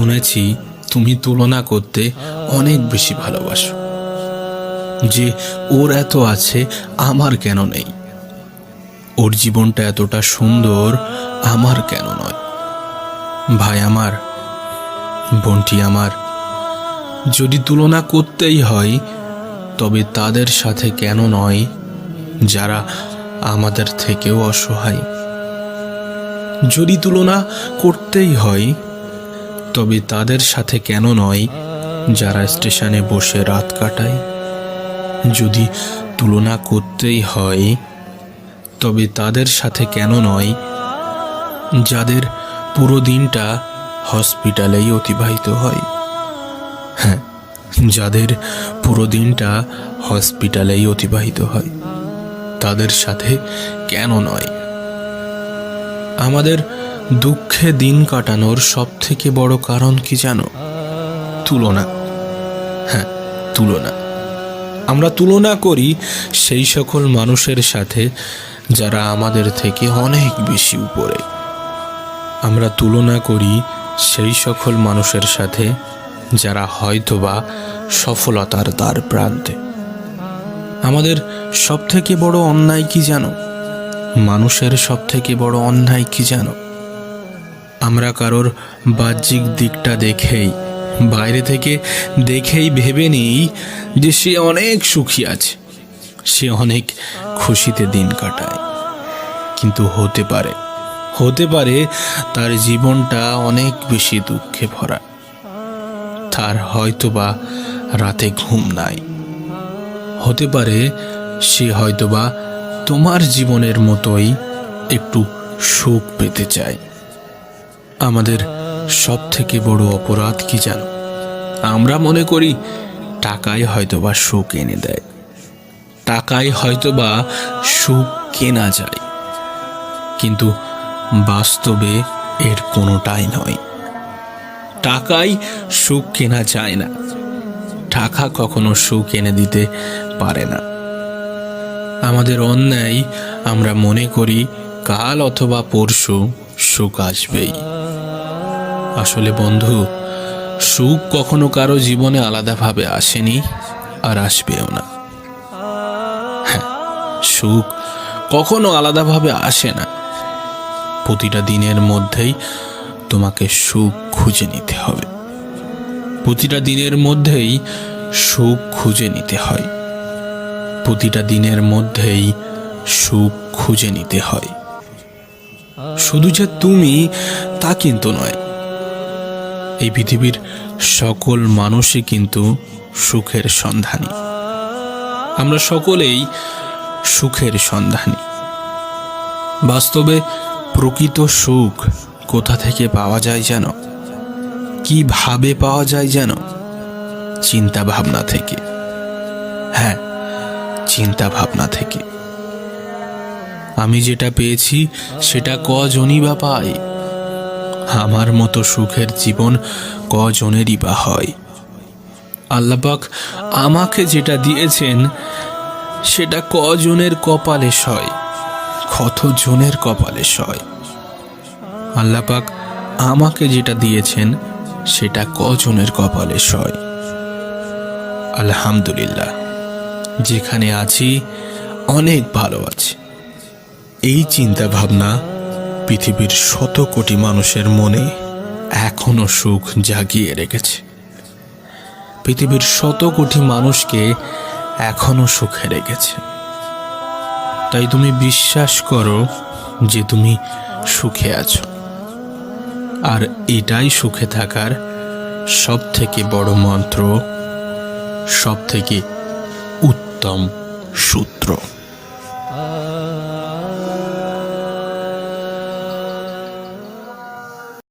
শুনেছি তুমি তুলনা করতে অনেক বেশি ভালোবাসো, যে ওর এত আছে আমার কেন নেই, ওর জীবনটা এতটা সুন্দর আমার কেন নয়। ভাই আমার, বোনটি আমার, যদি তুলনা করতেই হয় তবে তাদের সাথে কেন নয় যারা আমাদের থেকেও অসহায়। যদি তুলনা করতেই হয় তবে তাদের সাথে কেন নয় যারা স্টেশনে বসে রাত কাটায়। যদি তুলনা করতেই হয় তবে তাদের সাথে কেন নয় যাদের পুরো দিনটা হসপিটালেই অতিবাহিত হয়। হ্যাঁ, যাদের পুরো দিনটা হসপিটালেই অতিবাহিত হয়, তাদের সাথে কেন নয়। আমাদের দুঃখে দিন কাটানোর সব থেকে বড় কারণ কি জানো? তুলনা। হ্যাঁ, তুলনা। আমরা তুলনা করি সেই সকল মানুষের সাথে যারা আমাদের থেকে অনেক বেশি উপরে। আমরা তুলনা করি সেই সকল মানুষের সাথে যারা হয়তোবা সফলতার দ্বার প্রান্তে। আমাদের সব থেকে বড় অন্যায় কি জানো? মানুষের সব থেকে বড় অন্যায় কি জানো? আমরা কারোর বাহ্যিক দিকটা দেখেই, বাইরে থেকে দেখেই ভেবে নিই যে সে অনেক সুখী আছে, সে অনেক খুশিতে দিন কাটায়। কিন্তু হতে পারে তার জীবনটা অনেক বেশি দুঃখে ভরা। তার হয়তোবা রাতে ঘুম নাই। হতে পারে সে হয়তোবা তোমার জীবনের মতোই একটু সুখ পেতে চায়। আমাদের সব থেকে বড় অপরাধ কি জানো? আমরা মনে করি টাকায় হয়তোবা সুখ এনে দেয়, টাকায় হয়তোবা সুখ কেনা যায়, কিন্তু বাস্তবে এর কোনোটাই নয়। টাকায় সুখ কেনা যায় না, টাকা কখনো সুখ এনে দিতে পারে না। আমাদের অন্যায়, আমরা মনে করি কাল অথবা পরশু সুখ আসবেই। আসলে বন্ধু, সুখ কখনো কারো জীবনে আলাদাভাবে আসেনি আর আসবেও না। হ্যাঁ, সুখ কখনো আলাদাভাবে আসে না। প্রতিটা দিনের মধ্যেই তোমাকে সুখ খুঁজে নিতে হবে। প্রতিটা দিনের মধ্যেই সুখ খুঁজে নিতে হয়। প্রতিটা দিনের মধ্যেই সুখ খুঁজে নিতে হয়। শুধু যে তুমি তা কিন্তু নয়, এই পৃথিবীর সকল মানুষই কিন্তু সুখের সন্ধানী। আমরা সকলেই সুখের সন্ধানী। বাস্তবে প্রকৃত সুখ কোথা থেকে পাওয়া যায় জানো? কিভাবে পাওয়া যায় জানো? চিন্তা ভাবনা থেকে। হ্যাঁ, চিন্তা ভাবনা থেকে। আমি যেটা পেয়েছি সেটা কজনই বা পায়? আমার মতো সুখের জীবন কজনেরই বা হয়? আল্লাহ পাক আমাকে যেটা দিয়েছেন সেটা কজনের কপালে সয়, কতজনের কপালে সয়। আল্লাহ পাক আমাকে যেটা দিয়েছেন সেটা কজনের কপালে সয়। আলহামদুলিল্লাহ, যেখানে আছি অনেক ভালো আছি। এই চিন্তা ভাবনা পৃথিবীর শত কোটি মানুষের মনে এখনো সুখ জাগিয়ে রেখেছে। পৃথিবীর শত কোটি মানুষকে এখনো সুখে রেখেছে। তাই তুমি বিশ্বাস করো যে তুমি সুখে আছো, আর এটাই সুখে থাকার সব থেকে বড় মন্ত্র, সব থেকে উত্তম সূত্র।